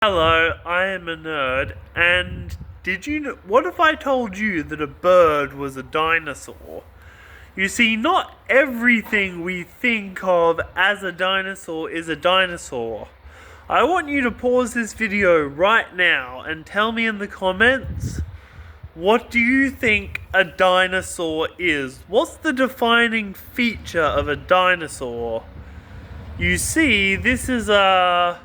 Hello, I am a nerd, and did you know, what if I told you that a bird was a dinosaur? You see, not everything we think of as a dinosaur is a dinosaur. I want you to pause this video right now and tell me in the comments, what do you think a dinosaur is? What's the defining feature of a dinosaur? You see, this is a